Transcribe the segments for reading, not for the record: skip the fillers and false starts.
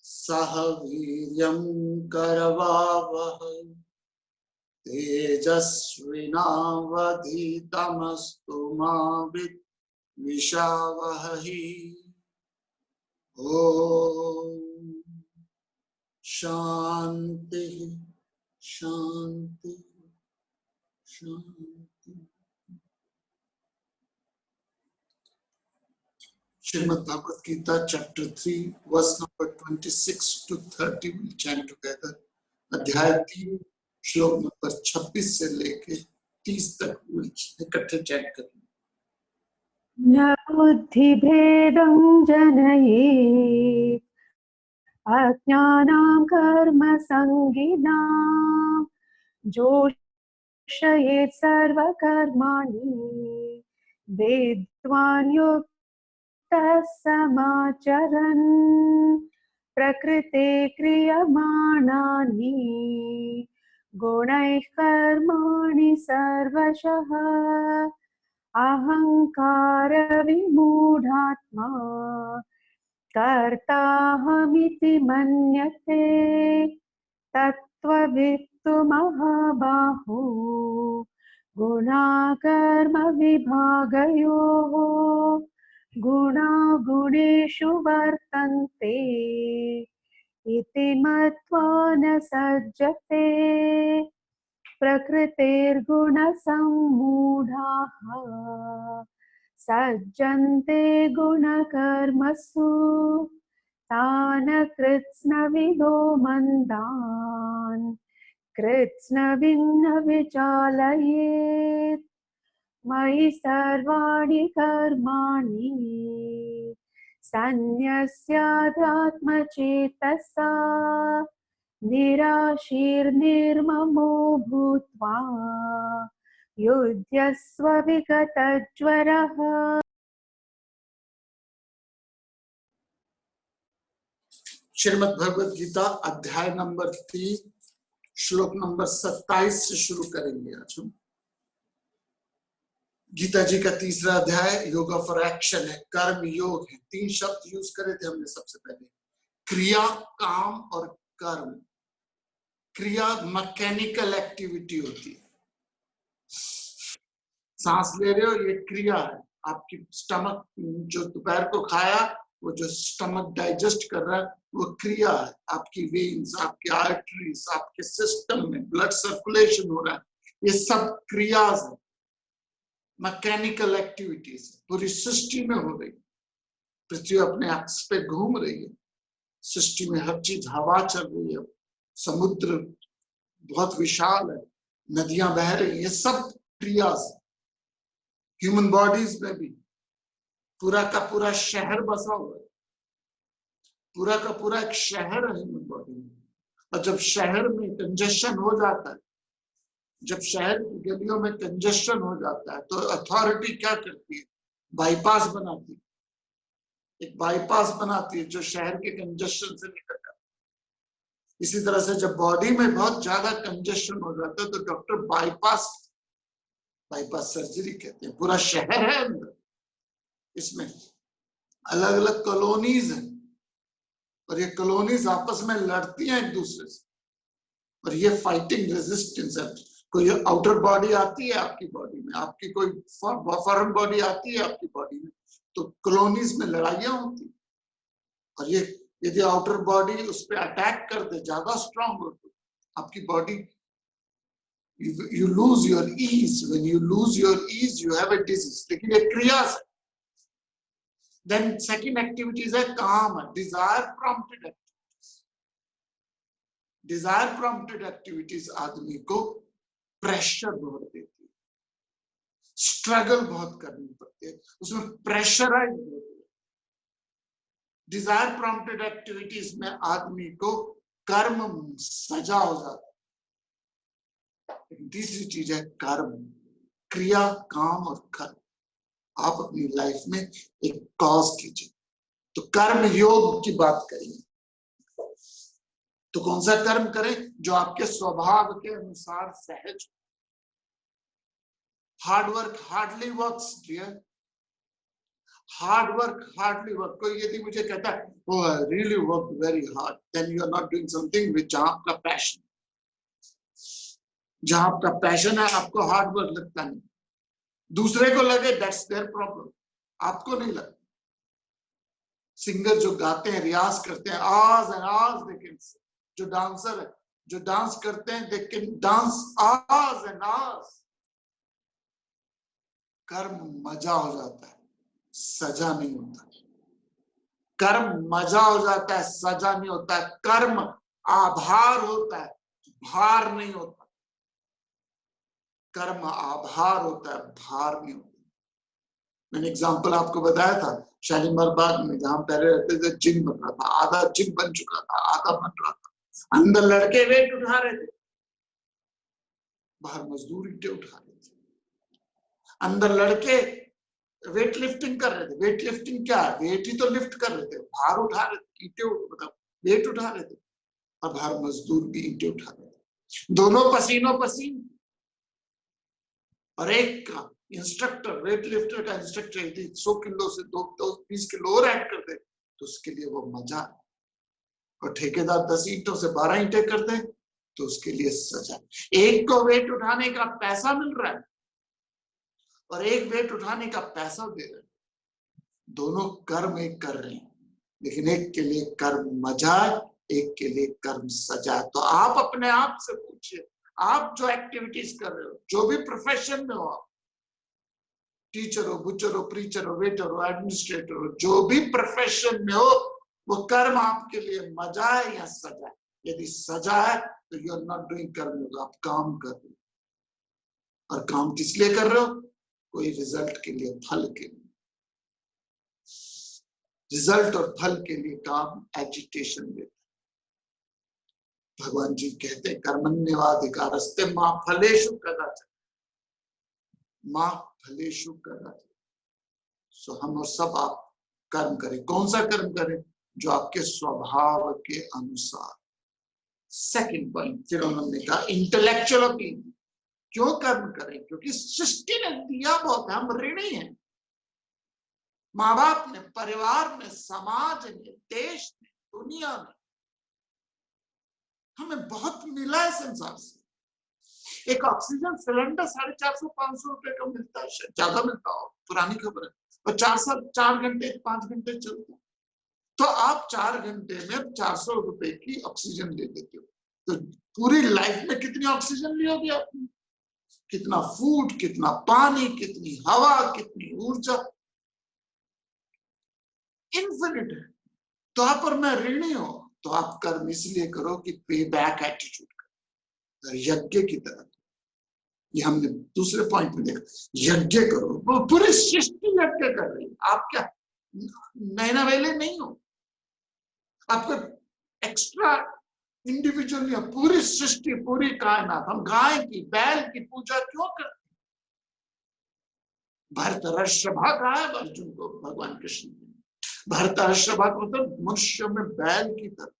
सह वीर्यं करवावहै तेजस्विनावधीतमस्तु मा विद्विषावहै। ओम शांति शांति शांति। Srimad Bhagavad Gita, chapter 3, verse number 26 to 30, we'll chant together. अध्याय 3, श्लोक नंबर 26 से लेके 30 तक इकट्ठे चैंट करेंगे। न बुद्धिभेदं जनयेत् अज्ञानां कर्मसङ्गिनां जोषयेत् सर्वकर्माणि विद्वान् युक्तः समाचरन् प्रकृते क्रियमाणानि गुणैः कर्माणि सर्वशः अहंकार विमूढात्मा कर्ताहमिति मन्यते तत्त्ववित्तु महाबाहो गुणाकर्म विभागयोः गुणा गुणेषु वर्तन्ते इति मत्वा न सज्जते प्रकृतेर्गुणसम्मूढाः सज्जन्ते गुणकर्मसु तान् कृत्स्नविदो मन्दान् कृत्स्नविन्न विचालयेत् मयि सर्वाणि कर्माणि सन्न्यस्याध्यात्मचेतसा निराशीर्निर्ममो भूत्वा युध्यस्व विगतज्वरः। श्रीमद् भगवद गीता अध्याय नंबर 3, श्लोक नंबर 27 से शुरू करेंगे आज हम। गीता जी का तीसरा अध्याय योगा फॉर एक्शन है, कर्म योग है। 3 शब्द यूज करे थे हमने सबसे पहले, क्रिया, काम और कर्म। क्रिया मैकेनिकल एक्टिविटी होती है, सांस ले रहे हो ये क्रिया है। आपकी स्टमक जो दोपहर को खाया, वो जो स्टमक डाइजेस्ट कर रहा है वो क्रिया है। आपकी वेन्स, आपकी आर्टरीज, आपके सिस्टम में ब्लड सर्कुलेशन हो रहा है, ये सब क्रियाज है, मैकेनिकल एक्टिविटीज पूरी सृष्टि में हो रही है। पृथ्वी अपने एक्स पे घूम रही है, सृष्टि में हर चीज, हवा चल रही है, समुद्र बहुत विशाल है, नदियां बह रही है, ये सब क्रियाज है। ह्यूमन बॉडीज में भी पूरा का पूरा शहर बसा हुआ है, पूरा का पूरा एक शहर है ह्यूमन बॉडी में। और जब शहर में कंजेशन हो जाता है, जब शहर की गलियों में कंजेशन हो जाता है, तो अथॉरिटी क्या करती है? बाईपास बनाती है, एक बाईपास बनाती है जो शहर के कंजेशन से निकल जाता है। इसी तरह से जब बॉडी में बहुत ज्यादा कंजेशन हो जाता है तो डॉक्टर बाईपास सर्जरी कहते हैं। पूरा शहर है अंदर, इसमें अलग अलग कॉलोनीज हैं और ये कॉलोनीज आपस में लड़ती हैं एक दूसरे से, और ये फाइटिंग रेजिस्टेंस है। कोई आउटर बॉडी आती है आपकी बॉडी में, आपकी कोई फॉरेन बॉडी आती है आपकी बॉडी में, तो कॉलोनीज में लड़ाइयां होती। और ये यदि आउटर बॉडी उस पर अटैक कर दे, ज्यादा स्ट्रांग हो, तो आपकी body you lose your ease. When you lose your ease, you have a disease. लेकिन ये क्रिया से। Then second activities है काम, desire prompted activities. Desire prompted activities आदमी को प्रेशर बहुत देती है, स्ट्रगल बहुत करनी पड़ती है, उसमें प्रेशराइज होती है। डिजायर प्रॉम्प्टेड एक्टिविटीज में आदमी को कर्म सजा हो जाता है। तीसरी चीज है कर्म, क्रिया, काम और कर्म। आप अपनी लाइफ में एक कॉज कीजिए। तो कर्म योग की बात करेंगे, तो कौन सा कर्म करें? जो आपके स्वभाव के अनुसार सहज। Hard work hardly works dear. Hard work, hardly work. कोई यदि मुझे कहता है oh, I really worked very hard, then you are not doing something with जहां आपका पैशन, जहां आपका पैशन है आपको हार्ड वर्क लगता नहीं। दूसरे को लगे दैट्स देयर प्रॉब्लम, आपको नहीं लगता। सिंगर जो गाते हैं, रियाज करते हैं, hours and hours they can, जो डांसर है, जो डांस करते हैं, they can dance hours and hours. कर्म मजा हो जाता है, सजा नहीं होता। कर्म मजा हो जाता है, सजा नहीं होता है। कर्म आभार होता है, भार नहीं होता। कर्म आभार होता है, भार नहीं होता। मैंने एग्जांपल आपको बताया था शालीमार बाग में, जहां पहले रहते थे, जिम बन रहा था, आधा जिम बन चुका था, आधा बन रहा था। अंदर लड़के वेट उठा रहे थे, बाहर मजदूर ईंटें उठा रहे थे। अंदर लड़के वेट लिफ्टिंग कर रहे थे। वेट लिफ्टिंग क्या है? वेट ही तो लिफ्ट कर रहे थे, भार उठा रहे थे, ईंटें मतलब वेट उठा रहे थे। और बाहर मजदूर भी ईंटें उठा रहे थे, दोनों पसीनों पसीन। और एक का इंस्ट्रक्टर, वेट लिफ्टर का इंस्ट्रक्टर यदि 100 किलो से 20 किलो और ऐड कर दे तो उसके लिए वो मजा। और ठेकेदार 10 ईंटों से 12 ईंटें कर दे तो उसके लिए सजा। एक को वेट उठाने का पैसा मिल रहा है और एक वेट उठाने का पैसा दे रहे हैं, दोनों कर्म एक कर रहे हैं, लेकिन एक के लिए कर्म मजा है, एक के लिए कर्म सजा। तो आप अपने आप से पूछिए, आप जो एक्टिविटीज कर रहे हो, जो भी प्रोफेशन में हो आप, टीचर हो, बुचर हो, प्रीचर हो, वेटर हो, एडमिनिस्ट्रेटर हो, जो भी प्रोफेशन में हो, वो कर्म आपके लिए मजा है या सजा है? यदि सजा है तो यू आर नॉट डूइंग कर्म, आप काम कर रहे हो। और काम किस लिए कर रहे हो? कोई रिजल्ट के लिए, फल के लिए। रिजल्ट और फल के लिए काम एजिटेशन देता है। भगवान जी कहते हैं कर्मण्येवाधिकारस्ते मां फलेषु कदाचन, मां फलेषु कदाचन। सो हम और सब आप कर्म करें। कौन सा कर्म करें? जो आपके स्वभाव के अनुसार। सेकंड पॉइंट, फिर उन्होंने कहा इंटेलेक्चुअल ओपिनियन। क्यों कर्म करें? क्योंकि सृष्टि ने दिया बहुत है, हम ऋणी हैं। माँ बाप ने, परिवार में, समाज ने, देश ने, दुनिया में, हमें बहुत मिला है संसार से। एक ऑक्सीजन सिलेंडर 450-500 रुपए का मिलता है, शायद ज्यादा मिलता हो, पुरानी खबर है, और 4 घंटे 5 घंटे चलता है। तो आप 4 घंटे में 400 रुपए की ऑक्सीजन ले लेते हो, तो पूरी लाइफ में कितनी ऑक्सीजन लियोगे आपने? कितना फूड, कितना पानी, कितनी हवा, कितनी ऊर्जा, इन्फिनिट है। तो आप और मैं ऋणी हो, तो आप कर्म इसलिए करो कि पे बैक एटीट्यूड करो, यज्ञ की तरह। ये हमने दूसरे पॉइंट में देखा, यज्ञ करो। वो पूरी सृष्टि यज्ञ कर रही है, आप क्या नैना वेले नहीं हो, आपको एक्स्ट्रा इंडिविजुअल नहीं हो, पूरी सृष्टि, पूरी कायनात। हम गाय की, बैल की पूजा क्यों करते? भरतर्षभा कहा है अर्जुन को भगवान कृष्ण ने। भरतर्षभा को मतलब मनुष्य में बैल की तरह।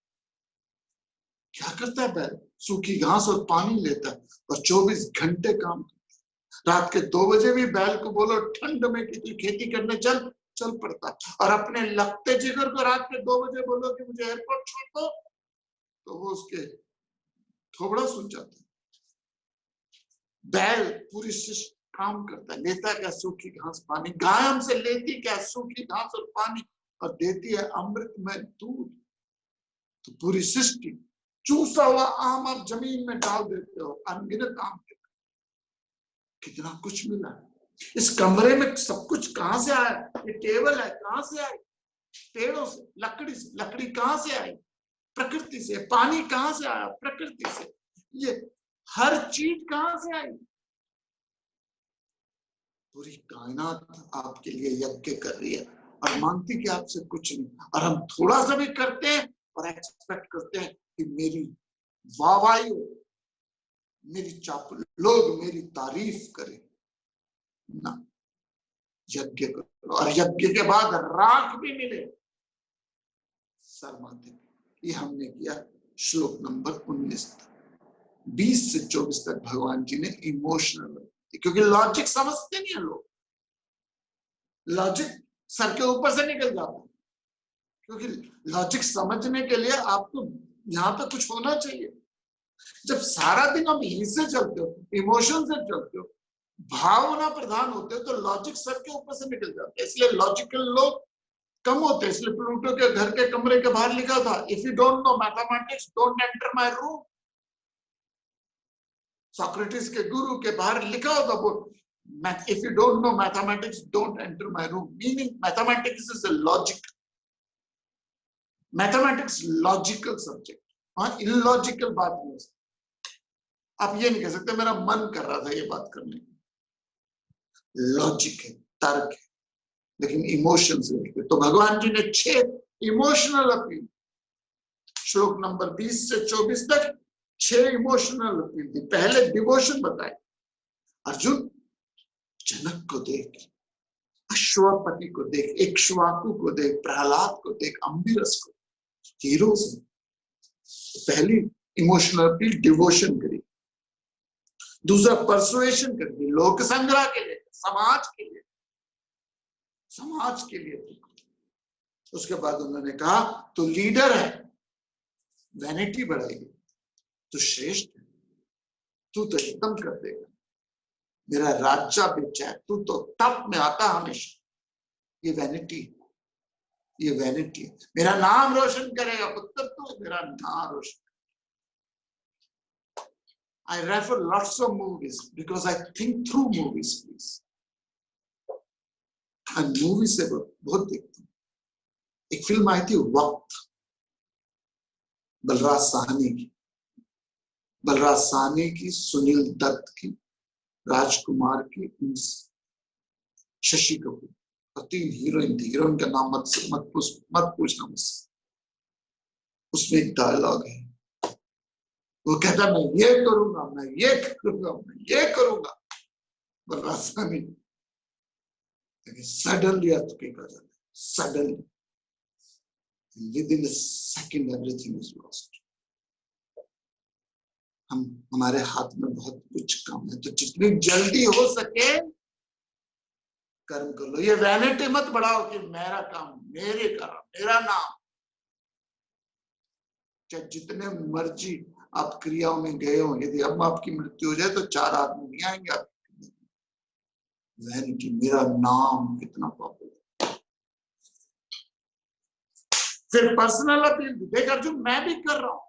क्या करता है बैल? सूखी घास और पानी लेता है और 24 घंटे काम करता है। रात के 2 बजे भी बैल को बोलो ठंड में कितनी खेती करने चल पड़ता है। और अपने लगते जिगर को रात के 2 बजे बोलो कि मुझे एयरपोर्ट छोड़ दो, तो वो उसके थोबड़ा सुन जाता है। बैल पूरी काम करता है, लेता क्या? सूखी घास पानी। गाय हमसे लेती क्या? सूखी घास और पानी, और देती है अमृत में दूध। तो पूरी सृष्टि, चूसा हुआ आम आप जमीन में डाल देते हो, अनगिनत आम के, कितना कुछ मिला है। इस कमरे में सब कुछ कहां से आया? ये टेबल है, कहां से आई? पेड़ों से, लकड़ी से। लकड़ी कहां से आई? प्रकृति से। पानी कहां से आया? प्रकृति से। ये हर चीज कहां से आई? पूरी कायनात आपके लिए यज्ञ कर रही है और मांगती कि आपसे कुछ नहीं। और हम थोड़ा सा भी करते हैं और एक्सपेक्ट करते हैं कि मेरी वाहवाही हो, मेरी लोग मेरी तारीफ करें ना। यज्ञ करो और यज्ञ के बाद राख भी मिले शर्माते। ये हमने किया श्लोक नंबर 19 तक। 20 से 24 तक भगवान जी ने इमोशनल, क्योंकि लॉजिक समझते नहीं है लोग। लॉजिक सर के ऊपर से निकल जाता है, क्योंकि लॉजिक समझने के लिए आपको यहाँ पे कुछ होना चाहिए। जब सारा दिन हम यहीं से चलते हो, इमोशन से चलते हो, भावना प्रधान होते हो, तो लॉजिक सर के ऊपर से निकल जाता है। इसलिए लॉजिकल लोग कम होते हैं। इसलिए प्लूटो के घर के कमरे के बाहर लिखा था, if you don't know mathematics don't enter my room. Socrates के गुरु के बाहर लिखा होता board, if you don't know mathematics don't enter my room, meaning mathematics is a logic, mathematics logical subject। हाँ, illogical बात नहीं हो सकती। आप ये नहीं कह सकते मेरा मन कर रहा था ये बात करने की, लॉजिक है, तर्क है, लेकिन इमोशन से नहीं। तो भगवान जी ने 6 इमोशनल अपील, श्लोक नंबर 20 से 24 तक 6 इमोशनल अपील थी। पहले डिवोशन बताए, अर्जुन जनक को देख, अश्वपति को देख, इक्ष्वाकु को देख, प्रहलाद को देख, अम्बिरस को, हीरोज हैं। पहली इमोशनल अपील डिवोशन करी। दूसरा परसुएशन कर दी, लोक संग्रह के लिए, समाज के लिए, समाज के लिए। उसके बाद उन्होंने कहा तू लीडर है, वैनिटी बढ़ाएगी, तू श्रेष्ठ है, तू तो एकदम कर देगा, मेरा राज्य बेचा है, तू तो टप में आता हमेशा। ये वैनिटी, ये वैनिटी। मेरा नाम रोशन करेगा पुत्र, तू मेरा नाम रोशन। I refer lots of movies because I think through movies, please. And movies से बहुत देखता हूँ। एक फिल्म आई थी वक्त, बलराज साहनी की, बलराज साहनी की, सुनील दत्त की, राजकुमार की, शशि कपूर, और 3 हीरोइन थी। हीरोइन का नाम मत पूछना मुझसे। उसमें एक डायलॉग है, वो कहता मैं ये करूंगा, मैं ये करूंगा, मैं ये करूंगा। बलराज साहनी सडनली अर्थक्वेक आ जाता है, suddenly, with in a second everything is lost. हमारे हाथ में बहुत कुछ काम है, तो जितनी जल्दी हो सके कर्म कर लो। ये वैनिटी मत बढ़ाओ कि मेरा काम, मेरे काम, मेरा नाम। चाहे जितने मर्जी आप क्रियाओं में गए हो, यदि अब आपकी मृत्यु हो जाए तो 4 आदमी नहीं आएंगे आपके। वैनिटी, मेरा नाम कितना पॉपुलर। फिर पर्सनल अपील, देख अर्जुन मैं भी कर रहा हूं,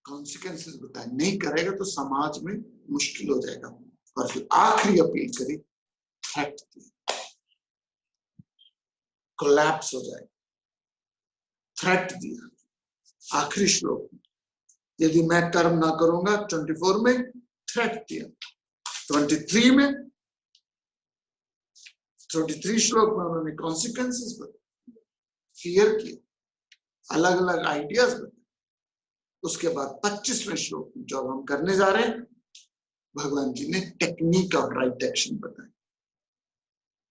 कॉन्सिक्वेंसेस बताए, नहीं करेगा तो समाज में मुश्किल हो जाएगा। और फिर आखिरी अपील करी, थ्रेट दी, कोलैप्स हो जाएगा, थ्रेट दिया आखिरी श्लोक में। यदि मैं कर्म ना करूंगा, 24 में थ्रेट दिया, 23 में, 23 श्लोक में उन्होंने कॉन्सिक्वेंसेस बताए, फियर किया, अलग अलग आइडियाज बताए। उसके बाद 25वें श्लोक में जो हम करने जा रहे हैं, भगवान जी ने टेक्निक ऑफ राइट एक्शन बताई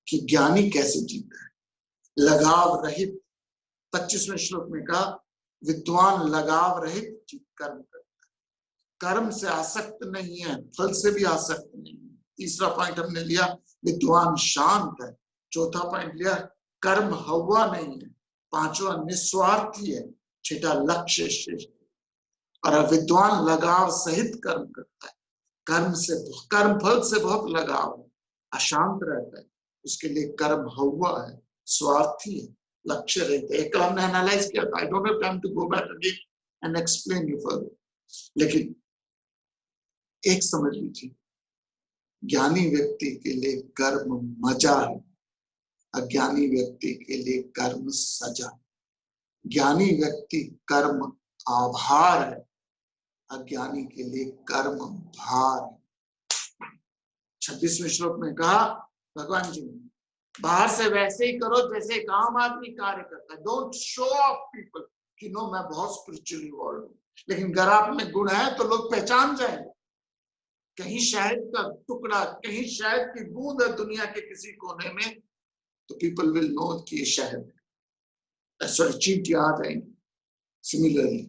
कि ज्ञानी कैसे जीता है, लगाव रहित। 25वें श्लोक में कहा विद्वान लगाव रहित कर्म करता है, कर्म से आसक्त नहीं है, फल से भी आसक्त नहीं है। तीसरा पॉइंट हमने लिया विद्वान शांत है। चौथा पॉइंट लिया कर्म हवा नहीं है। पांचवा निस्वार्थी है। छठा लक्ष्य श्रेष्ठ। और विद्वान लगाव सहित कर्म करता है, कर्म फल से बहुत लगाव है, अशांत रहता है, उसके लिए कर्म हवा है, स्वार्थी है, लक्ष्य रहते हैं। कल हमने एनालाइज किया था, I don't have time to go back again and explain you further, लेकिन एक समझ लीजिए, ज्ञानी व्यक्ति के लिए कर्म मजा है, अज्ञानी व्यक्ति के लिए कर्म सजा। ज्ञानी व्यक्ति कर्म आभार है, अज्ञानी के लिए कर्म भार है। 26वें श्लोक में कहा भगवान जी ने, बाहर से वैसे ही करो जैसे एक आम आदमी कार्य करता है। डोंट शो ऑफ पीपल कि नो मैं बहुत स्पिरिचुअली इवॉल्व हूं, लेकिन अगर आप में गुण है तो लोग पहचान जाएंगे। कहीं शहद का टुकड़ा, कहीं शहद की बूंद है दुनिया के किसी कोने में, तो पीपल विल नो कि ये शहद है, सॉरी चींटियां आ जाएंगी। सिमिलरली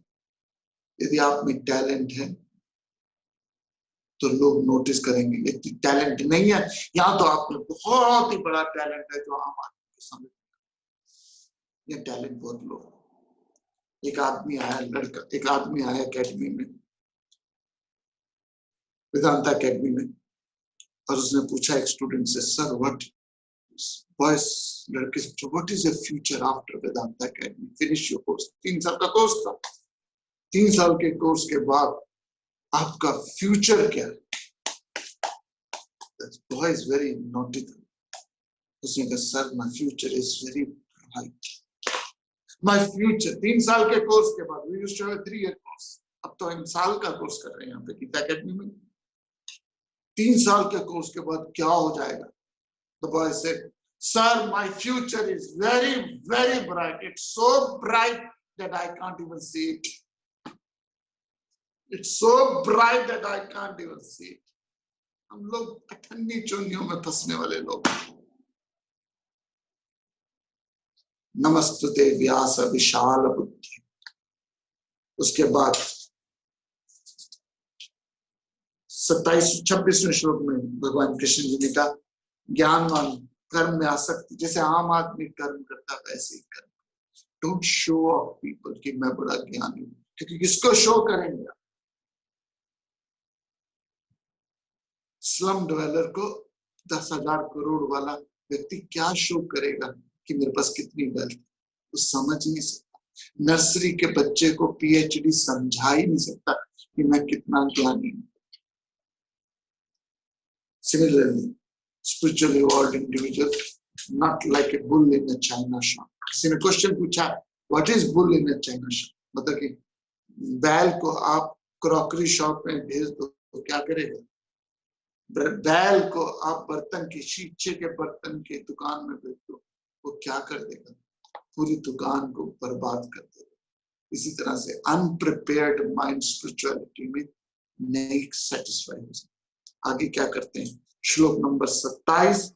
यदि आप में टैलेंट है तो लोग नोटिस करेंगे ये टैलेंट नहीं है, यहाँ तो आप में बहुत ही बड़ा टैलेंट है जो आम आदमी को समझ, ये टैलेंट बहुत लो। एक आदमी आया एकेडमी में, वेदांता एकेडमी में, और उसने पूछा एक स्टूडेंट से, सर व्हाट, बॉयज लड़के से पूछा, what is your future after Vedanta academy, finish your course. 3 साल का कोर्स था, 3 साल के कोर्स के बाद आपका फ्यूचर क्या है? That boy is very naughty. उसने कहा, sir my future is very bright. My future 3 साल के कोर्स के बाद, we used to have 3 year course, अब तो हम साल का कोर्स कर रहे हैं यहाँ पे गीता एकेडमी में। 3 साल के कोर्स के बाद क्या हो जाएगा? The boy said, sir, my future is very, very bright. It's so bright that I can't even see it. It's so bright that I can't even see it. हम लोग ठंडी चोनियों में फंसने वाले लोग। नमस्तुते व्यास विशाल बुद्धि। उसके बाद 27-26वें श्लोक में भगवान कृष्ण जी ने कहा, ज्ञानवान कर्म में आसक्ति, जैसे आम आदमी कर्म करता वैसे ही कर्म। डोंट शो ऑफ पीपल कि मैं बड़ा ज्ञानी हूं, क्योंकि किसको शो करेंगे? स्लम डवेलर को 10,000 करोड़ वाला व्यक्ति क्या शो करेगा कि मेरे पास कितनी वेल्थ? वो समझ नहीं सकता। नर्सरी के बच्चे को पीएचडी समझा ही नहीं सकता कि मैं कितना ज्ञानी हूं। Similarly, spiritually evolved individual, not like a bull in a china shop. किसी ने क्वेश्चन पूछा, what is bull in a china shop? मतलब कि बैल को आप क्रॉकरी शॉप में भेज दो तो क्या करेगा? बैल को आप बर्तन के, शीशे के बर्तन के दुकान में भेज दो, वो क्या कर देगा? पूरी दुकान को बर्बाद कर देगा। इसी तरह से अनप्रिपेयर्ड माइंड स्पिरिचुअलिटी में नहीं सेटिस्फाई हो सकता। आगे क्या करते हैं? श्लोक नंबर 27,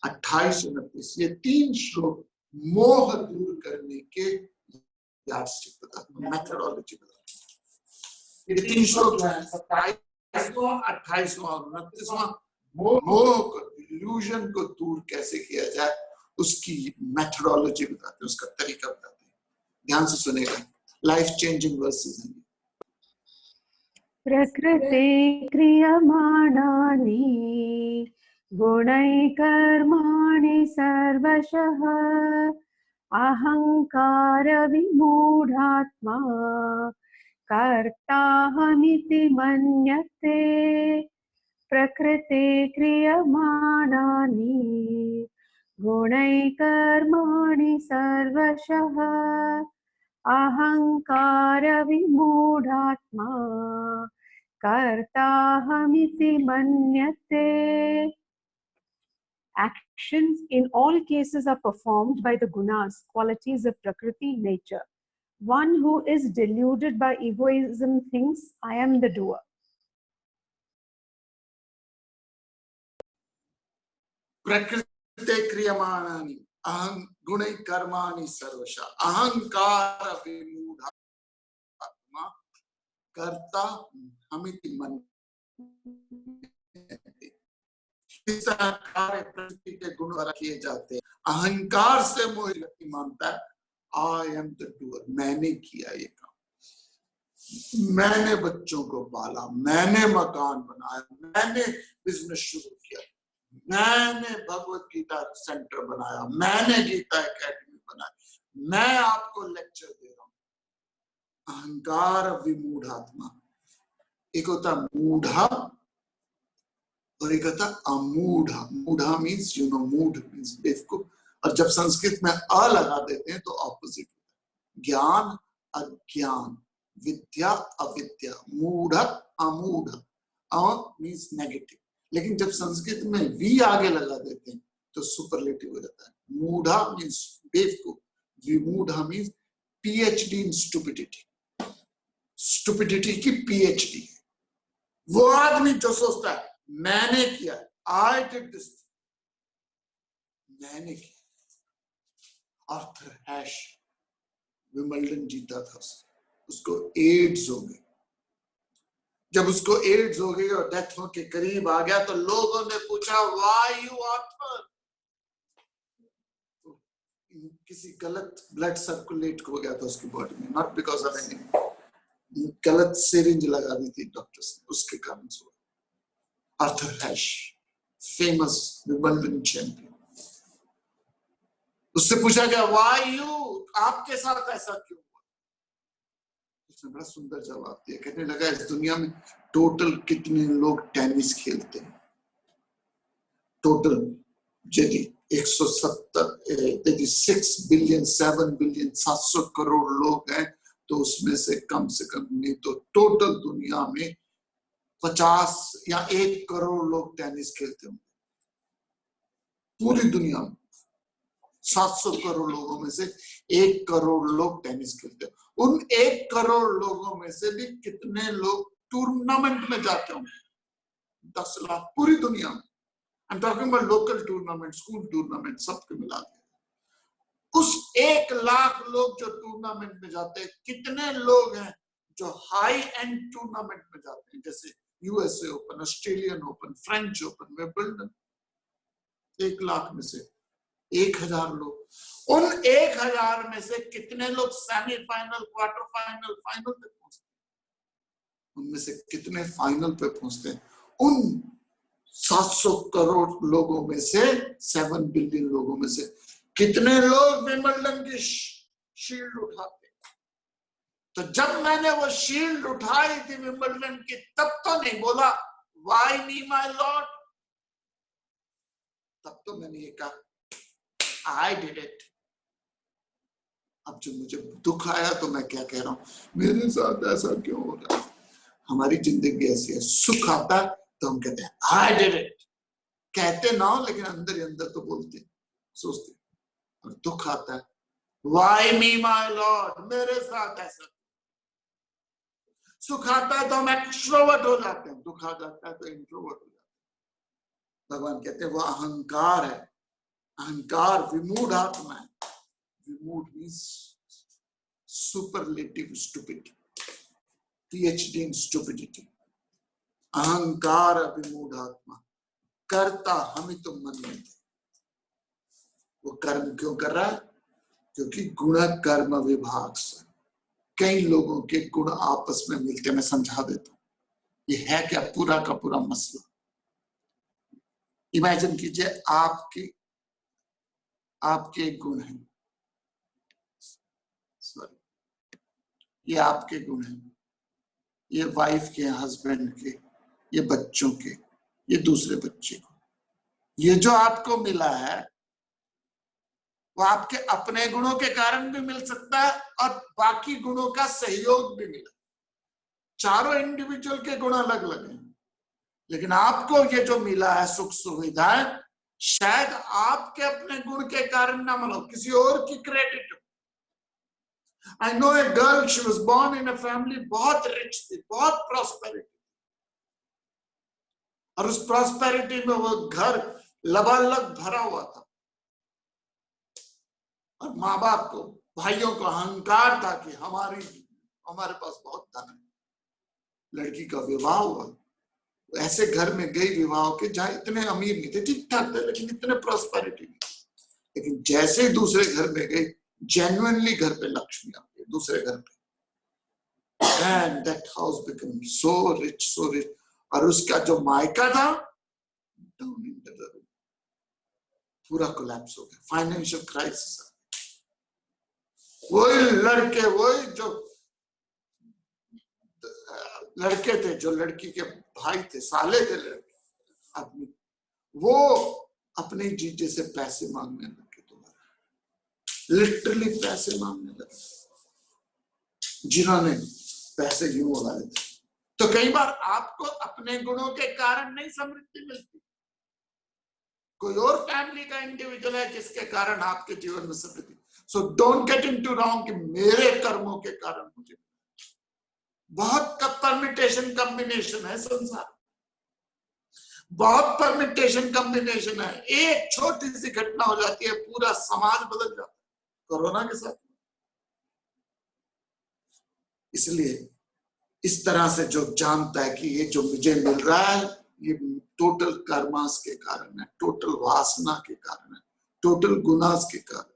28 और 29, ये 3 श्लोक मोह दूर करने के यार्डस्टिक बताते, मेथोडोलॉजी बताते। ये 3 श्लोक जो है 27वां, 28वां और 29वां, मोह को, इल्यूजन को दूर कैसे किया जाए उसकी मेथोडोलॉजी बताते हैं, उसका तरीका बताते हैं। ध्यान से सुनेगा, लाइफ चेंजिंग वर्सेस हैं। प्रकृते क्रियमाणानि गुणैः कर्माणि सर्वशः अहंकार विमूढात्मा कर्ताहमिति मन्यते। प्रकृते क्रियमाणानि गुणैः कर्माणि सर्वशः अहंकार विमूढात्मा कर्ताहमिति मन्यते। Actions in all cases are performed by the gunas, qualities of Prakriti, nature. One who is deluded by egoism thinks, I am the doer. प्रकृते क्रियमाणानि अहं गुणै कर्माणि सर्वशः अहंकार विमूढात्मा कर्ता हमिति मन्यते। इस तरह कार्य प्रकृति के गुण द्वारा किए जाते हैं। अहंकार से मोहित व्यक्ति मानता है, आई एम द डूअर, मैंने किया ये काम, मैंने बच्चों को पाला, मैंने मकान बनाया, मैंने बिजनेस शुरू किया, मैंने भगवत गीता सेंटर बनाया, मैंने गीता एकेडमी बनाई, मैं आपको लेक्चर दे रहा हूं। अहंकार विमूढ़ात्मा, एक होता मूढ़ा और एक होता अमूढ़ा। मूढ़ा मीन्स यू नो, मूढ़ मीन्स बेवकूफ, और जब संस्कृत में अ लगा देते हैं तो ऑपोजिट होता है। ज्ञान अज्ञान, विद्या अविद्या, मूढ़ अमूढ़, अ मीन्स नेगेटिव, लेकिन जब संस्कृत में वी आगे लगा देते हैं तो सुपरलेटिव हो जाता है। मूढ़ा मीन्स बेवकूफ, विमूढ़ा means PhD in stupidity, stupidity की पीएचडी। वो आदमी जो सोचता है मैंने किया, आई डिड दिस, मैंने किया। आर्थर हैश विंबलडन जीता था, उसको एड्स हो गई। जब उसको एड्स हो गई और डेथ हो के करीब आ गया तो लोगों ने पूछा व्हाई यू ऑथर, किसी गलत ब्लड सर्कुलेट हो गया था उसकी बॉडी में, नॉट बिकॉज ऑफ एनी गलत सिरिंज लगा दी थी डॉक्टर्स ने, उसके कारण से। आर्थर एश, फेमस विंबलडन चैंपियन, उससे पूछा गया व्हाई यू, आपके साथ ऐसा क्यों हुआ? उसने बड़ा सुंदर जवाब दिया, कहने लगा इस दुनिया में टोटल कितने लोग टेनिस खेलते हैं, टोटल यदि 6 बिलियन 7 बिलियन 700 करोड़ लोग हैं तो उसमें से कम नहीं तो टोटल दुनिया में 50 या 1 करोड़ लोग टेनिस खेलते होंगे। पूरी दुनिया में 700 करोड़ लोगों में से 1 करोड़ लोग टेनिस खेलते हैं। उन 1 करोड़ लोगों में से भी कितने लोग टूर्नामेंट में जाते होंगे? 10 लाख पूरी दुनिया में। I'm talking about local tournament, school tournament, सबके मिला के। उस 1 लाख लोग जो टूर्नामेंट में जाते हैं, कितने लोग हैं जो हाई एंड टूर्नामेंट में जाते हैं, जैसे USA open, Australian open, French open, Wimbledon? 1 lakh में से 1000 लोग। उन 1000 में से कितने लोग सेमीफाइनल, क्वार्टर फाइनल, फाइनल तक पहुंचते हैं? उनमें से कितने फाइनल पे पहुंचते हैं? उन 700 करोड़ लोगों में से, 7 बिलियन लोगों में से कितने लोग विंबलडन की शील्ड उठाते? तो जब मैंने वो शील्ड उठाई थी विंबलडन की, तब तो नहीं बोला व्हाई मी माय लॉर्ड, तब तो मैंने ये कहा आई डिड इट। अब जब मुझे दुख आया तो मैं क्या कह रहा हूं, मेरे साथ ऐसा क्यों हो रहा है? हमारी जिंदगी ऐसी है, सुख आता तो हम कहते हैं आई डिड इट, कहते ना हो लेकिन अंदर ही अंदर तो बोलते, सोचते। और दुख आता है व्हाई मी माय लॉर्ड, मेरे साथ ऐसा। सुख आता है तो हम एक्सट्रोवर्ट हो जाते हैं, दुख आ जाता है तो इंट्रोवर्ट हो जाते हैं। भगवान कहते हैं वो अहंकार है, अहंकार विमूढ़ आत्मा है। विमूढ़ means superlative stupidity, PhD in stupidity। अहंकार विमूढ़ आत्मा, करता हम ही तुम मन में। वो कर्म क्यों कर रहा है? क्योंकि गुण कर्म विभाग से कई लोगों के गुण आपस में मिलते। मैं समझा देता हूं, ये है क्या पूरा का पूरा मसला। इमेजिन कीजिए आपके गुण हैं, सॉरी, ये आपके गुण हैं, ये वाइफ के, हस्बैंड के, ये बच्चों के, ये दूसरे बच्चे को। ये जो आपको मिला है वो आपके अपने गुणों के कारण भी मिल सकता है और बाकी गुणों का सहयोग भी मिला। चारों इंडिविजुअल के गुण अलग अलग हैं, लेकिन आपको ये जो मिला है सुख सुविधाएं, शायद आपके अपने गुण के कारण ना मिलो, किसी और की क्रेडिट हो। I know a girl, she was born in a family बहुत रिच थी, बहुत प्रॉस्पेरिटी, और उस प्रॉस्पेरिटी में वो घर लबालब भरा हुआ था। और माँ बाप को, भाइयों को अहंकार था कि हमारे पास बहुत धन है। लड़की का विवाह हुआ, ऐसे घर में गई विवाह के जहां इतने अमीर नहीं थे, ठीक ठाक थे लेकिन इतने प्रॉस्पेरिटी नहीं। लेकिन जैसे ही दूसरे घर में गई, जेन्युइनली घर पे लक्ष्मी आ गई दूसरे घर पे, and that house became so rich, so rich। और उसका जो मायका था down in the river, पूरा कोलैप्स हो गया, फाइनेंशियल क्राइसिस। वही लड़के थे जो लड़की के भाई थे, साले थे लड़के आदमी, वो अपने जीजे से पैसे मांगने लगे, दोबारा लिटरली पैसे मांगने लगे, जिन्होंने पैसे यूं उड़ाए थे। तो कई बार आपको अपने गुणों के कारण नहीं समृद्धि मिलती, कोई और फैमिली का इंडिविजुअल है जिसके कारण आपके जीवन में समृद्धि। So don't get into wrong कि मेरे कर्मों के कारण मुझे। बहुत परमिटेशन कॉम्बिनेशन है संसार, बहुत परमिटेशन कॉम्बिनेशन है। एक छोटी सी घटना हो जाती है, पूरा समाज बदल जाता है। कोरोना के साथ इसलिए इस तरह से जो जानता है कि ये जो मुझे मिल रहा है ये टोटल कर्मास के कारण है, टोटल वासना के कारण है, टोटल गुनास के कारण,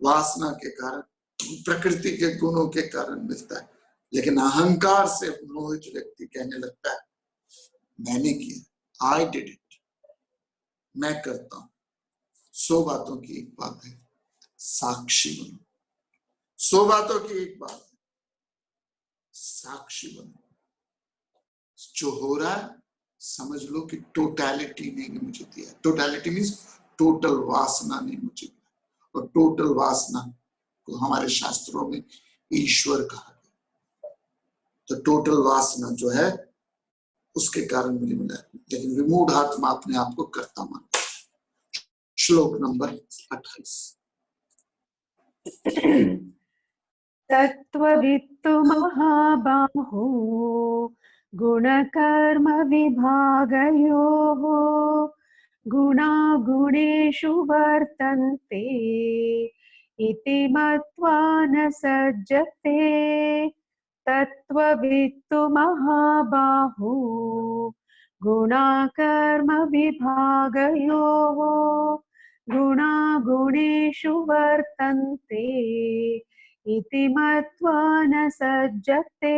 वासना के कारण, प्रकृति के गुणों के कारण मिलता है। लेकिन अहंकार से मोहित व्यक्ति कहने लगता है मैंने किया, आई डिड इट, मैं करता हूं। 100 बातों की एक बात है, साक्षी बनो। 100 बातों की एक बात है, साक्षी बनो। जो हो रहा है समझ लो कि टोटलिटी ने मुझे दिया। टोटलिटी मीन्स टोटल वासना ने मुझे दिया, और टोटल वासना को हमारे शास्त्रों में ईश्वर कहा गया। तो टोटल वासना जो है उसके कारण मुझे मिला, लेकिन विमूढ़ आत्मा अपने आप को कर्ता मानता। श्लोक नंबर 28। तत्त्ववित्तु महाबाहो गुणकर्म विभागयोः गुणा गुणेषु वर्तन्ते इति मत्वा न सज्जते। तत्त्ववित्तु महाबाहो गुणा कर्म विभागयोः गुणा गुणेषु वर्तन्ते इति मत्वा न सज्जते.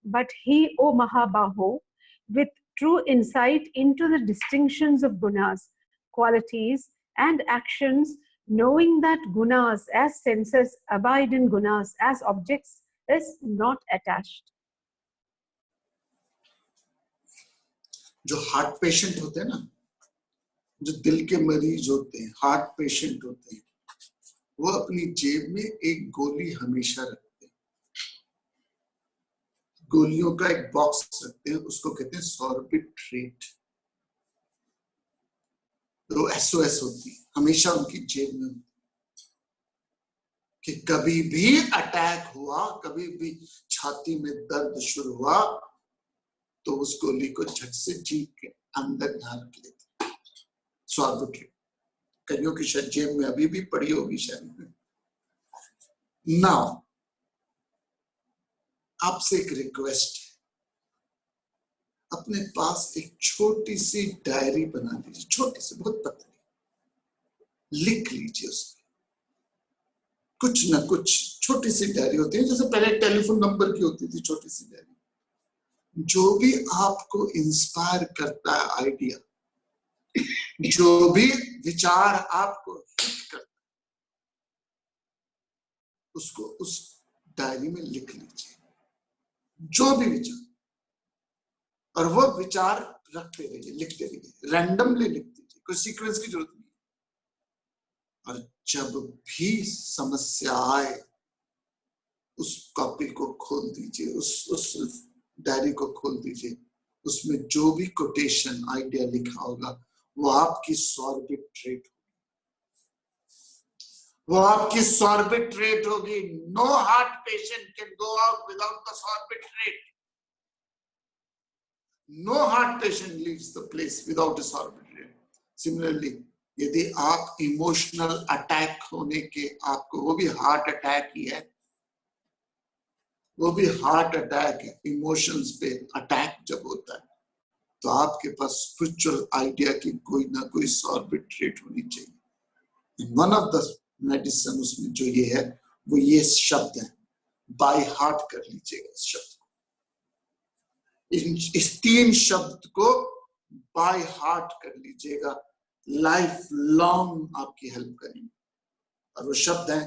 But he, O Mahabaho, with true insight into the distinctions of gunas, qualities and actions, knowing that gunas as senses abide in gunas as objects, is not attached. जो हार्ट पेशेंट होते हैं ना, जो दिल के मरीज होते हैं, हार्ट पेशेंट होते हैं, वो अपनी जेब में एक गोली हमेशा रखते हैं। गोलियों का एक बॉक्स रखते हैं, उसको कहते हैं सॉर्बिट्रेट। तो SOS होती है, हमेशा उनकी जेब में होती कि कभी भी अटैक हुआ, कभी भी छाती में दर्द शुरू हुआ तो उस गोली को झट से जीभ के अंदर रख लेते। सॉर्बिट्रेट कईयों की शायद जेब में अभी भी पड़ी होगी शायद। नाउ आपसे एक रिक्वेस्ट है, अपने पास एक छोटी सी डायरी बना लीजिए, छोटी सी, बहुत पतली, लिख लीजिए उसमें कुछ ना कुछ। छोटी सी डायरी होती है, जैसे पहले टेलीफोन नंबर की होती थी छोटी सी डायरी। जो भी आपको इंस्पायर करता है आइडिया, जो भी विचार आपको हिट करता है, उसको उस डायरी में लिख लीजिए, जो भी विचार, और वो विचार रखते रहिए, लिखते रहिए, रैंडमली लिख दीजिए, कोई सीक्वेंस की जरूरत नहीं। और जब भी समस्या आए उस कॉपी को खोल दीजिए, उस डायरी को खोल दीजिए, उसमें जो भी कोटेशन आइडिया लिखा होगा वो आपकी सॉर्बिट्रेट, वो आपकी सॉर्बिट्रेट होगी। No heart patient can go out without the Sorbitrate. No heart patient leaves the place without a Sorbitrate. Similarly यदि आप इमोशनल अटैक होने के, आपको वो भी हार्ट अटैक ही है, वो भी हार्ट अटैक है, इमोशंस पे अटैक जब होता है, तो आपके पास स्पिरिचुअल आइडिया की कोई ना कोई सॉर्बिट्रेट होनी चाहिए। वन ऑफ द मेडिसिन उसमें जो ये है वो ये शब्द है, बाय हार्ट कर लीजिएगा इस शब्द को, इस 3 शब्द को बाय हार्ट कर लीजिएगा, लाइफ लॉन्ग आपकी हेल्प करेंगे। और वो शब्द है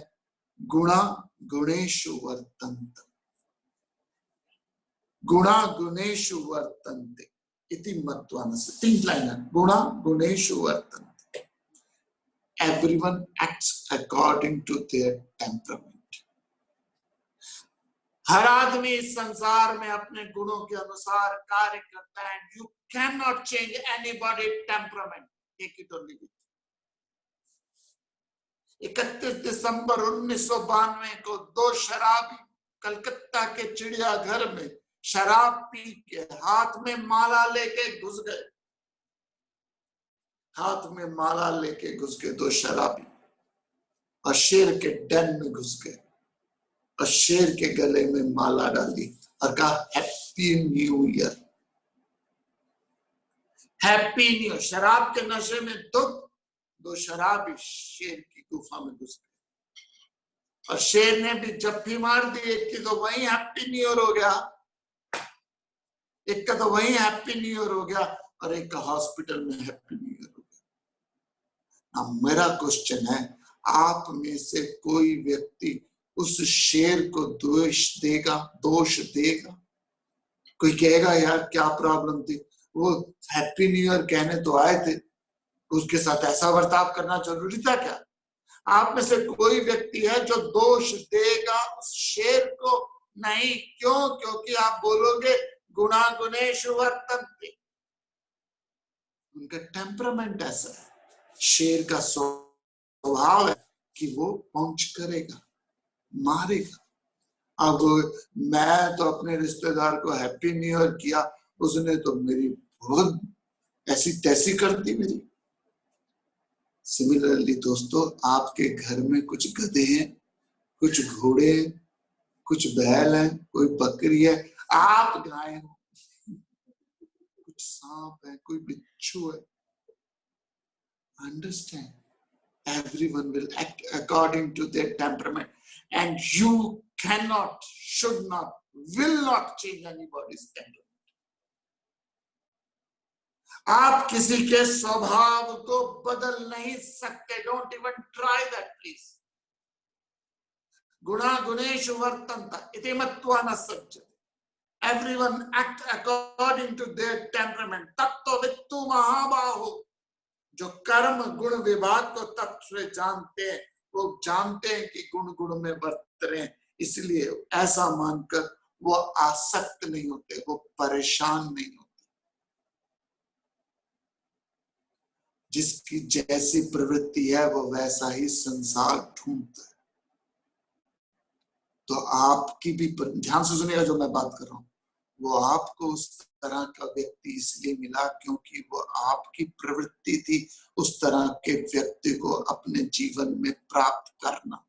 गुणा गुणेषु वर्तन्ते, गुणा गुणेषु वर्तन्ते इति मत्वा न सज्जते। 3 लाइन है, गुणा गुणेषु वर्तन्ते। Everyone acts according to their temperament. हर आदमी इस संसार में अपने गुणों के अनुसार कार्य करता है। You cannot change anybody's temperament. एक ही तो लिखी 31 दिसंबर 1992 को 2 शराबी कलकत्ता के चिड़ियाघर में शराब पी के हाथ में माला लेके घुस गए। हाथ में माला लेके घुस गए 2 शराबी और शेर के डन में घुस गए। और शेर के गले में माला डाली और कहा happy new year, happy new year. शराब के नशे में दो शराबी शेर की गुफा में घुस गए और शेर ने भी जप्फी मार दी। एक की तो वही हैप्पी न्यू ईयर हो गया, एक का तो वही हैप्पी न्यू ईयर हो गया और एक का हॉस्पिटल में हैप्पी न्यू ईयर हो गया। अब मेरा क्वेश्चन है, आप में से कोई व्यक्ति उस शेर को दोष देगा? कोई कहेगा यार क्या प्रॉब्लम थी, वो हैप्पी न्यू ईयर कहने तो आए थे, उसके साथ ऐसा बर्ताव करना जरूरी था क्या? आप में से कोई व्यक्ति है जो दोष देगा उस शेर को? नहीं। क्यों? क्योंकि आप बोलोगे गुणा गुणेषु वर्तन्ते, उनका टेम्परामेंट ऐसा है, शेर का स्वभाव है कि वो पहुंच करेगा, मारेगा। अब मैं तो अपने रिश्तेदार को हैप्पी न्यू ईयर किया, उसने तो मेरी बहुत ऐसी तैसी कर दी मेरी। सिमिलरली दोस्तों, आपके घर में कुछ गधे हैं, कुछ घोड़े हैं, कुछ बैल हैं, कोई बकरी है, आप गाय हो, कुछ सांप है, कोई बिच्छू है। Understand? Everyone will act according to their temperament, and you cannot, should not, will not change anybody's temperament. आप किसी के स्वभाव को बदल नहीं सकते। Don't even try that, please. गुणा गुणेषु वर्तन्ते इति मत्वा न सज्जते। Everyone act according to their temperament. तत्तो वित्तु महाबाहो। जो कर्म गुण विभाग को तत्व से जानते हैं, वो जानते हैं कि गुण गुण में बरत रहे हैं, इसलिए ऐसा मानकर वो आसक्त नहीं होते, वो परेशान नहीं होते। जिसकी जैसी प्रवृत्ति है वो वैसा ही संसार ढूंढता है। तो आपकी भी ध्यान से सुनिएगा जो मैं बात कर रहा हूं, वो आपको उस तरह का व्यक्ति इसलिए मिला क्योंकि वो आपकी प्रवृत्ति थी उस तरह के व्यक्ति को अपने जीवन में प्राप्त करना।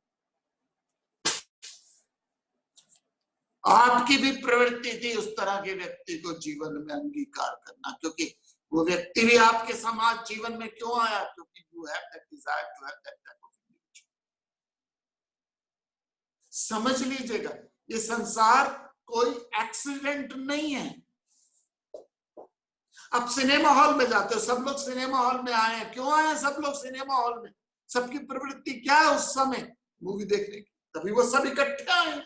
आपकी भी प्रवृत्ति थी उस तरह के व्यक्ति को जीवन में अंगीकार करना, क्योंकि वो व्यक्ति भी आपके समाज जीवन में क्यों आया? क्योंकि you have that desire to have that type of individual. समझ लीजिएगा, ये संसार कोई एक्सीडेंट नहीं है। अब सिनेमा हॉल में जाते हो, सब लोग सिनेमा हॉल में आए हैं, क्यों आए हैं सब लोग सिनेमा हॉल में? सबकी प्रवृत्ति क्या है उस समय? मूवी देखने की, तभी वो सब इकट्ठे आए।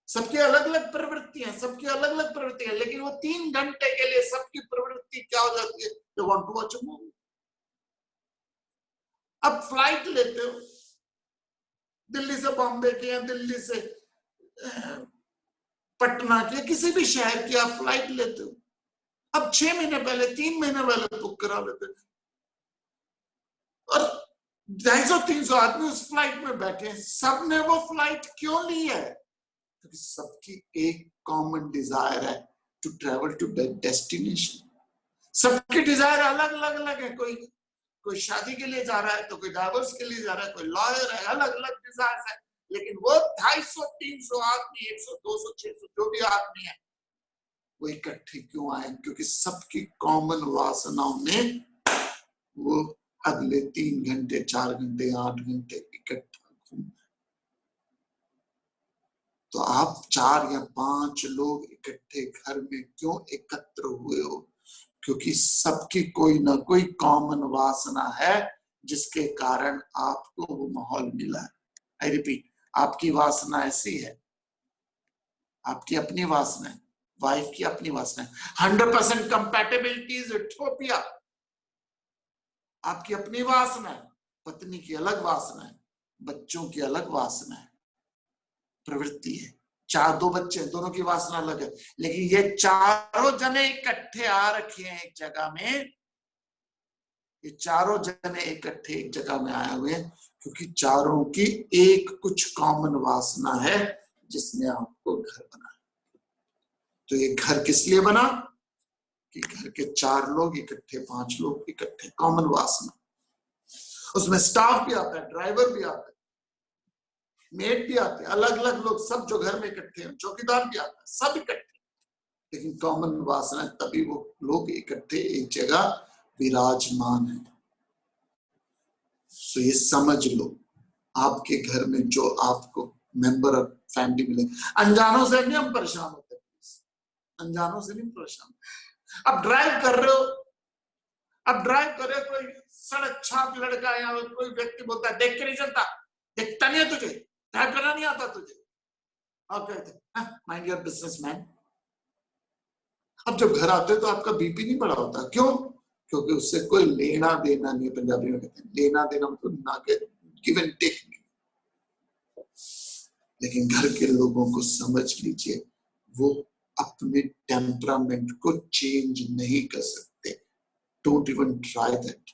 सबकी अलग अलग प्रवृत्तियां, सबकी अलग अलग प्रवृत्तियां, लेकिन वो 3 घंटे के लिए सबकी प्रवृत्ति क्या हो जाती है? They want to watch a movie. अब फ्लाइट लेते हो, दिल्ली से बॉम्बे की या दिल्ली से पटना की, किसी भी शहर की आप फ्लाइट लेते हो। अब 6 महीने पहले, 3 महीने पहले बुक करा लेते थे और 250-300 आदमी उस फ्लाइट में बैठे हैं। सबने वो फ्लाइट क्यों ली है? क्योंकि सबकी एक कॉमन डिजायर है, to travel to that destination. सबकी डिजायर अलग अलग अलग है। कोई शादी के लिए जा रहा है, तो कोई डाइवोर्स के लिए जा रहा है, कोई लॉयर है, अलग अलग डिजायर है। लेकिन वो 250-300 आदमी, 100, 200, 600 जो भी आदमी है, वो इकट्ठे क्यों आए? क्योंकि सबकी कॉमन वासनाओं में वो अगले 3 घंटे, 4 घंटे, 8 घंटे इकट्ठा घूम। तो आप 4 या 5 लोग इकट्ठे घर में क्यों एकत्र हुए हो? क्योंकि सबकी कोई ना कोई कॉमन वासना है जिसके कारण आपको वो माहौल मिला है। आई रिपीट, आपकी वासना ऐसी है, आपकी अपनी वासना है, वाइफ की अपनी वासना है। 100% कंपैटिबिलिटी इज यूटोपिया। आपकी अपनी वासना है, पत्नी की अलग वासना है, बच्चों की अलग वासना है, प्रवृत्ति है। 2 बच्चे, दोनों की वासना अलग है, लेकिन ये चारों जने इकट्ठे आ रखे हैं एक जगह में। ये चारों जने इकट्ठे एक जगह में आए हुए हैं क्योंकि चारों की एक कुछ कॉमन वासना है जिसने आपको घर बनाया। तो ये घर किस लिए बना? कि घर के 4 लोग इकट्ठे, 5 लोग इकट्ठे, कॉमन वासना। उसमें स्टाफ भी आता है, ड्राइवर भी आता है, मेड भी आते, अलग अलग लोग, सब जो घर में इकट्ठे हैं, चौकीदार भी आता है, सब इकट्ठे, लेकिन कॉमन वासना, तभी वो लोग इकट्ठे एक जगह विराजमान है। तो ये समझ लो, आपके घर में जो आपको मेंबर ऑफ फैमिली मिले, अनजानों से नहीं हम परेशान होते, अनजानों से नहीं परेशान। अब ड्राइव कर रहे हो, कोई सड़क छाप लड़का या कोई व्यक्ति बोलता है देख के नहीं चलता, दिखता नहीं है तुझे, ड्राइव करना नहीं आता तुझे, और कहते माइंड योर बिजनेस मैन। अब जब घर आते हो तो आपका बीपी नहीं बढ़ा होता, क्यों? क्योंकि उससे कोई लेना देना नहीं। पंजाबी में कहते हैं लेना देना, मतलब ना के गिव एंड टेक नहीं। लेकिन घर के लोगों को समझ लीजिए, वो अपने टेम्परामेंट को चेंज नहीं कर सकते। Don't even try that.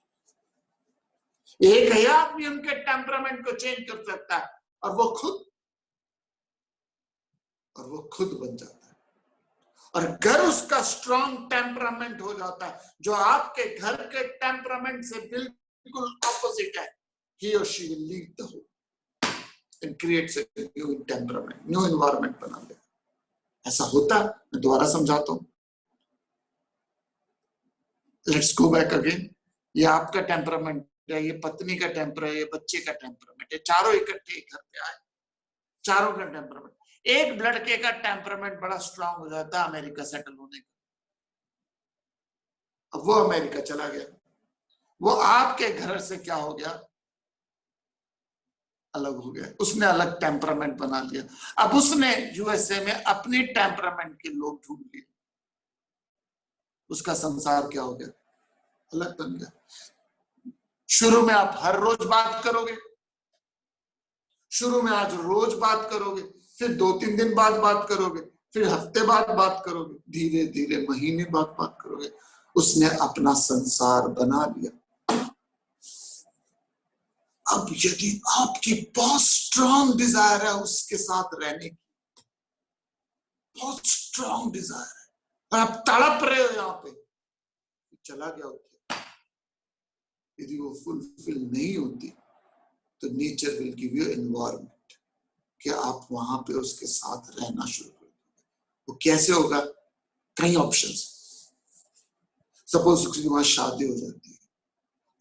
एक है आदमी उनके टेम्परामेंट को चेंज कर सकता है, और वो खुद बन जाता है। और घर उसका स्ट्रॉन्ग टेम्परामेंट हो जाता है, जो आपके घर के टेम्परामेंट से बिल्कुल ऑपोजिट है। he or she will leave the home and creates a new temperament, new environment बना ले। ऐसा होता, मैं दोबारा समझाता हूँ। Let's go back again. ये आपका टेम्परामेंट है, ये पत्नी का टेम्पर है, ये बच्चे का टेम्परामेंट है, चारों इकट्ठे घर पे आए, चारों का टेम्परामेंट। एक लड़के का टेम्परामेंट बड़ा स्ट्रांग हो जाता है अमेरिका सेटल होने का, अब वो अमेरिका चला गया, वो आपके घर से क्या हो गया, अलग हो गया, उसने अलग टेम्परामेंट बना लिया। अब उसने यूएसए में अपनी टेम्परामेंट के लोग ढूंढ लिए, उसका संसार क्या हो गया, अलग बन गया। शुरू में आप हर रोज बात करोगे, शुरू में आज रोज बात करोगे, फिर 2-3 दिन बाद बात करोगे, फिर हफ्ते बाद बात करोगे, धीरे धीरे महीने बाद बात करोगे। उसने अपना संसार बना लिया। अब यदि आपकी बहुत स्ट्रांग डिजायर है उसके साथ रहने की, बहुत स्ट्रांग डिजायर है, और आप तड़प रहे हो यहाँ पे, चला गया होता, यदि वो फुलफिल नहीं होती तो nature will give you environment कि आप वहां पे उसके साथ रहना शुरू कर दोगे। वो कैसे होगा? कई ऑप्शंस। सपोज उसकी वहां शादी हो जाती है,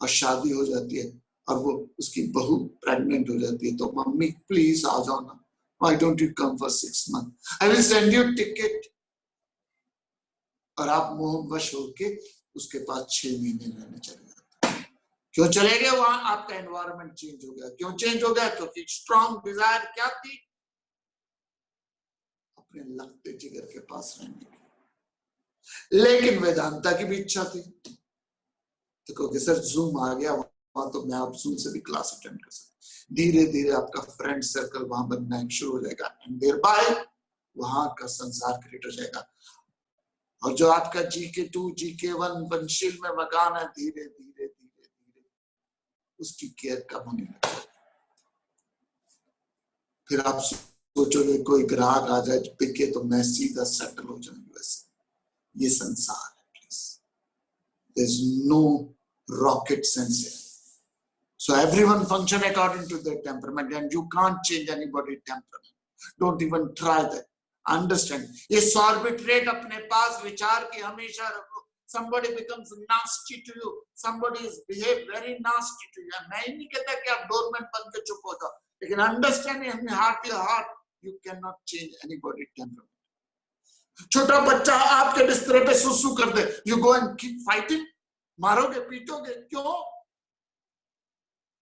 और शादी हो जाती है और वो उसकी बहू प्रेग्नेंट हो जाती है, तो मम्मी प्लीज आ जाओ ना, why don't you come for 6 months, I will send you ticket. और आप मोहवश होके उसके पास 6 महीने रहने चले जाते हैं। क्यों चले गए? वहां आपका एनवायरनमेंट चेंज हो गया। क्यों चेंज हो गया? क्योंकि स्ट्रॉन्ग डिजायर क्या थी? अपने लगते जिगर के पास रहने की। लेकिन वेदांता की भी इच्छा थी, तो क्योंकि सर जूम आ गया वहां, तो मैं आप जूम से भी क्लास अटेंड कर सकता। धीरे धीरे आपका फ्रेंड सर्कल वहां बनना शुरू हो जाएगा, एंड देयर बाय वहां का संसार क्रिएट हो जाएगा। और जो आपका GK2 GK1 पंचशील में मकान है, धीरे धीरे धीरे धीरे उसकी केयर कम होने लगेगी। फिर आप सोचोगे कोई ग्राहक आ जाए बिके तो मैं सीधा सेटल हो जाऊंगी। वैसे ये संसार है, please, there is no rocket science here. So everyone function according to their temperament, and you can't change anybody's temperament. Don't even try that. Understand? ये sorbet rate अपने पास विचार की हमेशा रखो। Somebody becomes nasty to you, somebody is behave very nasty to you. मैं ही नहीं कहता कि आप doormat बन के चुप हो जाओ, लेकिन understand in heart your heart, you cannot change anybody's temperament. छोटा बच्चा आपके बिस्तर पे सुसु कर दे, you go and keep fighting? मारोगे, पीटोगे? क्यों?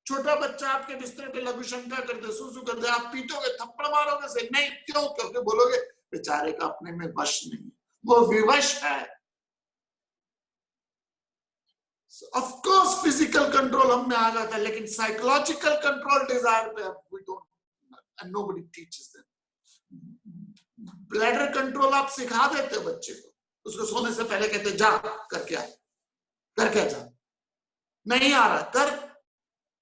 छोटा बच्चा आपके बिस्तर पे लघु शंका कर दे, सुसु कर दे, आप पीटोगे, थप्पड़ मारोगे से? नहीं। क्यों? क्योंकि बोलोगे बेचारे का अपने में वश नहीं, वो विवश है। ऑफ कोर्स फिजिकल कंट्रोल हम में आ जाता है, लेकिन साइकोलॉजिकल कंट्रोल डिजायर पे we don't, and nobody teaches them. Bladder control आप सिखा देते हो बच्चे को, उसको सोने से पहले कहते जा करके आ, करके जा, नहीं आ रहा कर,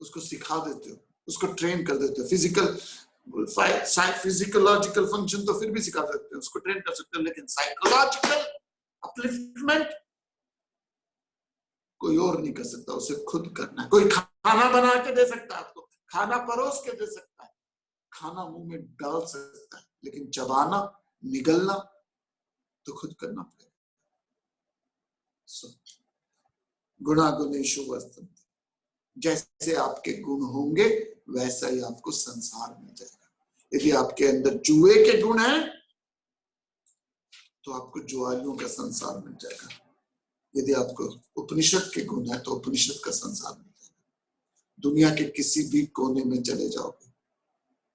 उसको सिखा देते हो, उसको ट्रेन कर देते हो। फिजियोलॉजिकल फंक्शन तो फिर भी सिखा सकते हो, उसको ट्रेन कर सकते हो, लेकिन साइकोलॉजिकल अपलिफ्टमेंट कोई और नहीं कर सकता, उसे खुद करना है। कोई खाना बना के दे सकता है आपको, खाना परोस के दे सकता है, खाना मुंह में डाल सकता है, लेकिन चबाना, निगलना तो खुद करना पड़ेगा। गुणा गुणेषु वर्तन्ते, जैसे आपके गुण होंगे वैसा ही आपको संसार मिल जाएगा। यदि आपके अंदर जुए के गुण हैं तो आपको जुआरियों का संसार मिल जाएगा। यदि आपको उपनिषद के गुण है तो उपनिषद का संसार मिल जाएगा। दुनिया के किसी भी कोने में चले जाओगे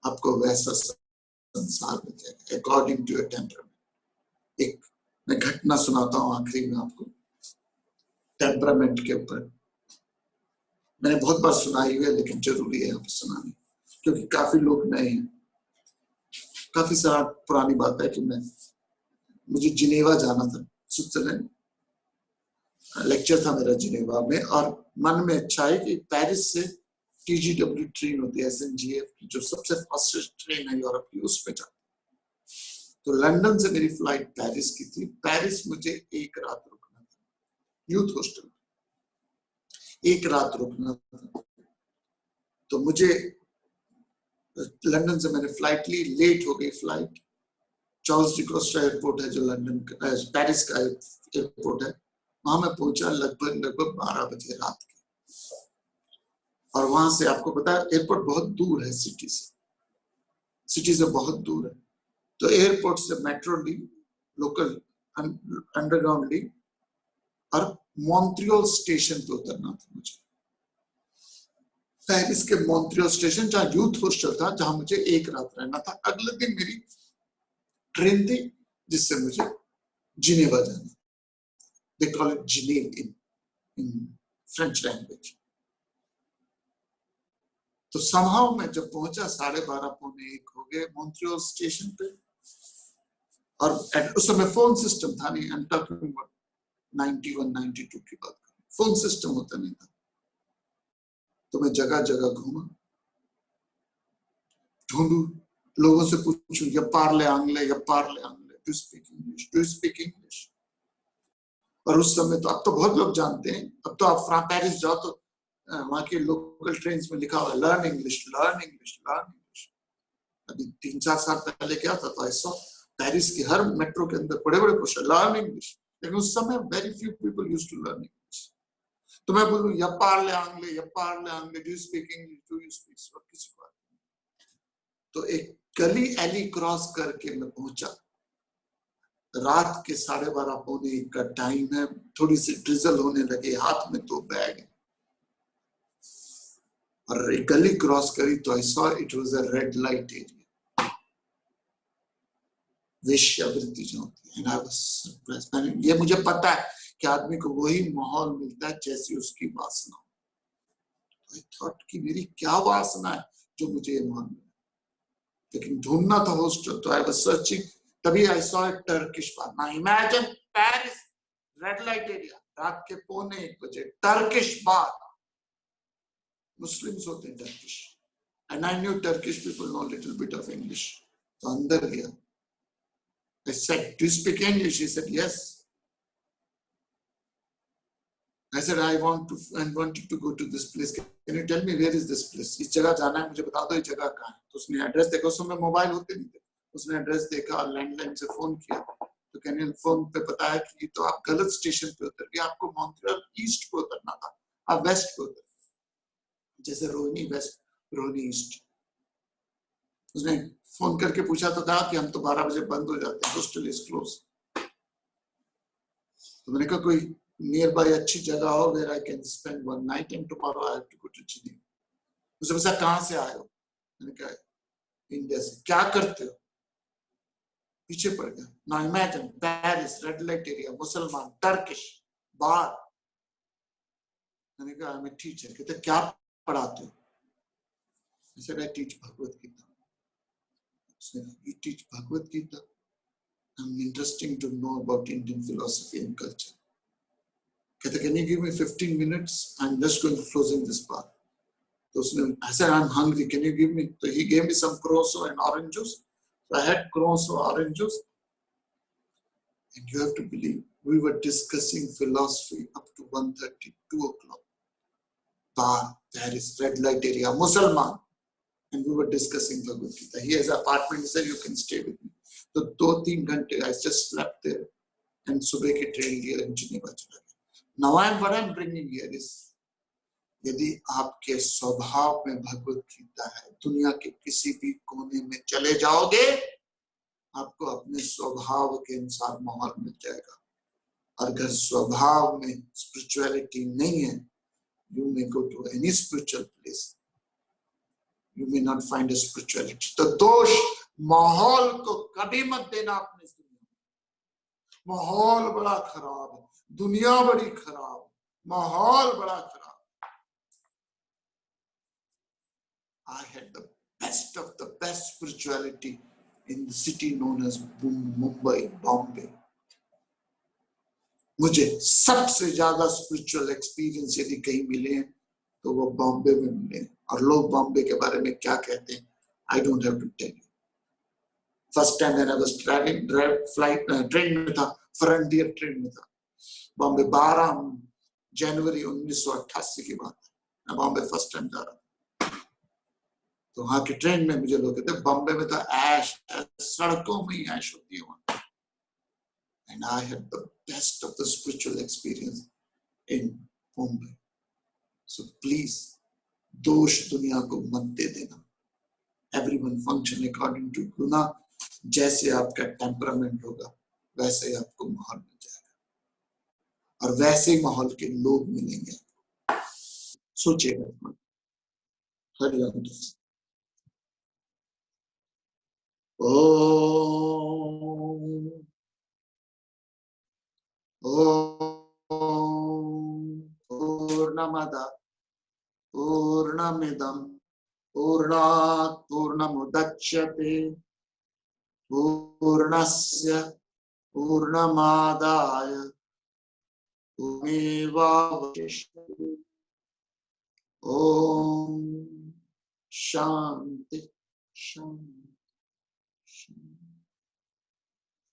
आपको वैसा संसार मिल जाएगा, अकॉर्डिंग टू योर टेम्परामेंट। एक मैं घटना सुनाता हूँ आखिरी में आपको, टेम्परामेंट के ऊपर। मैंने बहुत बार सुनाई हुई है लेकिन जरूरी है आपको सुनानी, क्योंकि काफी लोग नए हैं। काफी सारा पुरानी बात है कि मुझे जिनेवा जाना था, स्विट्जरलैंड। लेक्चर था मेरा जिनेवा में, और मन में अच्छा है कि पेरिस से TGW ट्रेन होती है, SNGF, जो सबसे फास्टेस्ट ट्रेन है यूरोप की, उसमें जाता। तो लंदन से मेरी फ्लाइट पेरिस की थी। पेरिस मुझे एक रात रुकना था, यूथ हॉस्टल, एक रात रुकना था। तो मुझे लंदन से मैंने फ्लाइट ली, लेट हो गई flight. Charles de Costa airport है जो लंदन पेरिस का एयरपोर्ट है, वहां मैं पहुंचा लगभग 12 बजे रात के। और वहां से आपको पता है एयरपोर्ट बहुत दूर है सिटी से बहुत दूर है। तो एयरपोर्ट से मेट्रो ली, लोकल अंडरग्राउंड ली, और मॉन्ट्रियल स्टेशन पे उतरना था मुझे। पेरिस के मॉन्ट्रियल स्टेशन, जहाँ यूथ हॉस्टल था, जहां मुझे एक रात रहना था। अगले दिन मेरी ट्रेन थी जिससे मुझे जिनेवा जाना। They call it Geneve in French language. तो समहाउ मैं जब पहुंचा 12:30 पौने 1 हो गए मॉन्ट्रियल स्टेशन पे, और उस समय फोन सिस्टम था नहीं। I'm talking about 91, 92 की बात, फोन सिस्टम होता नहीं था। तो मैं जगह जगह घूमा, ढूंढू, लोगों से पूछूं, या पार्ले आंग्ले, डू यू स्पीक इंग्लिश। और उस समय तो अब तो बहुत लोग जानते हैं, अब तो आप पेरिस जाओ तो वहां के लोकल ट्रेन में लिखा हुआ learn English, learn English, learn English. अभी 3-4 साल पहले क्या था, तो ऐसा पेरिस के हर मेट्रो के अंदर बड़े बड़े पोस्टर लर्न इंग्लिश, लेकिन उस समय very few people used to learn English. तो मैं बोलूं या पार्ले आंग्ले, do you speak English, do you speak, किसी को। तो एक गली एली क्रॉस करके मैं पहुंचा। रात के 12:30 पौने 1 का टाइम है, थोड़ी सी ड्रिजल होने लगे, हाथ में 2 बैग, और एक गली क्रॉस करी तो I saw it was a red light area, वेश्यावृत्ति जो होती है। And I was surprised. ये मुझे पता है कि आदमी को वही माहौल मिलता है जैसी उसकी वासना हो। आई थॉट कि मेरी क्या वासना है जो मुझे ये माहौल मिला, लेकिन ढूंढना था हॉस्टल। तो आई वाज सर्चिंग, तभी I saw a Turkish bar. Now imagine Paris red light area, रात के 1:45 बजे टर्किश बार। मुस्लिम्स होते हैं Turkish, and I knew Turkish people know little bit of English. तो अंदर गया, I said, do you speak English? He said, yes. I said, I wanted to go to this place. Can you tell me where is this place? इस जगह जाना है, मुझे बता दो ये जगह कहाँ है। तो उसने एड्रेस देखा, उस समय मोबाइल होते नहीं थे। उसने एड्रेस देखा और लैंडलाइन से फोन किया। तो कैनियल फोन पे बताया कि तो आप गलत स्टेशन पे उतर गए, आपको मॉन्ट्रियल ईस्ट पे उतरना था, आप वेस्ट पे उतर, जैसे रोहिणी वेस्ट, रोहिणी ईस्ट। उसने फोन करके पूछा तो कहा कि हम तो 12 बजे बंद हो जाते हैं, हॉस्टल इज क्लोज। तो मैंने कहा कोई नियर बाय अच्छी जगह हो where I can spend one night and tomorrow I have to go to Geneva. उसने पूछा कहाँ से आए हो? मैंने कहा इंडिया से। क्या करते हो? पीछे पड़ गया। Now imagine Paris red light area, मुसलमान, टर्किश बार। मैंने कहा मैं टीचर। कहते क्या पढ़ाते हो? I said, I teach Bhagavad Gita. You teach Bhagavad Gita? I'm interesting to know about Indian philosophy and culture. कहते can you give me 15 minutes? I'm just going to closing this part. तो उसने, I said, I'm hungry. Can you give me? So he gave me some croissant and orange juice. So I had croissant, orange juice. And you have to believe, we were discussing philosophy up to 1:30, 2 o'clock. Bar, Paris, red light area, Musalman. and we were discussing Bhagavad Gita. He has an apartment. He said, "You can stay with me." तो 2-3 घंटे I just slept there, and सुबह की train लिया Geneva चला गया. Now what I'm bringing here is, यदि आपके स्वभाव में भगवत गीता है, दुनिया के किसी भी कोने में चले जाओगे, आपको अपने स्वभाव के अनुसार माहौल मिल जाएगा. और अगर स्वभाव में स्पिरिचुअलिटी नहीं है, you may go to any spiritual place, you may not find a spirituality. तो दोष माहौल को कभी मत देना अपने दुनिया में. माहौल बड़ा खराब है, दुनिया बड़ी खराब, माहौल बड़ा खराब. I had the best of the best spirituality in the city known as Mumbai, Bombay. मुझे सबसे ज्यादा स्पिरिचुअल एक्सपीरियंस यदि कहीं मिले हैं तो वो बॉम्बे में मिले. और लोग बॉम्बे के बारे में क्या कहते हैं, I don't have to tell you. First time when I was traveling, train में था, फ्रंटियर ट्रेन में था, बॉम्बे 12 जनवरी 1988 की बात है. मैं बॉम्बे फर्स्ट टाइम जा रहा था, तो वहां की ट्रेन में मुझे लोग कहते बॉम्बे में तो ऐश, सड़कों में ही ऐश होती है वहां. And I had the best of the spiritual experience in Bombay. So please, दोष दुनिया को मत दे देना. Everyone function according to guna. जैसे आपका टेम्परामेंट होगा, वैसे ही आपको माहौल मिल जाएगा, और वैसे ही माहौल के लोग मिलेंगे. सोचिएगा. हरिओम. ओम पूर्णमद पूर्णमिदं पूर्णात् पूर्णमुदच्यते पूर्णस्य पूर्णमादाय पूर्णमेवावशिष्यते. ओम शांति शांति.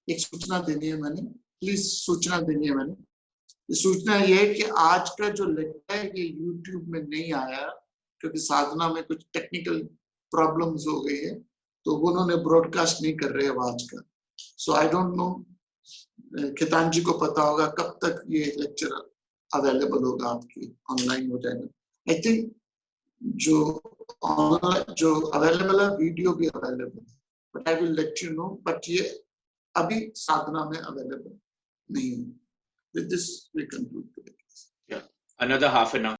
एक सूचना देनी है मैंने, प्लीज सूचना देनी है मैंने. सूचना ये है कि आज का जो लेक्चर है ये YouTube में नहीं आया, क्योंकि साधना में कुछ टेक्निकल प्रॉब्लम्स हो गई है, तो वो उन्होंने ब्रॉडकास्ट नहीं कर रहे हैं आज का. सो आई डोंट नो, खितान जी को पता होगा कब तक ये लेक्चर अवेलेबल होगा, आपकी ऑनलाइन हो जाएगा. आई थिंक जो अवेलेबल है, वीडियो भी अवेलेबल है, but I will let you know. But ये अभी साधना में अवेलेबल नहीं है. With this, we conclude today. Yeah, another half an hour.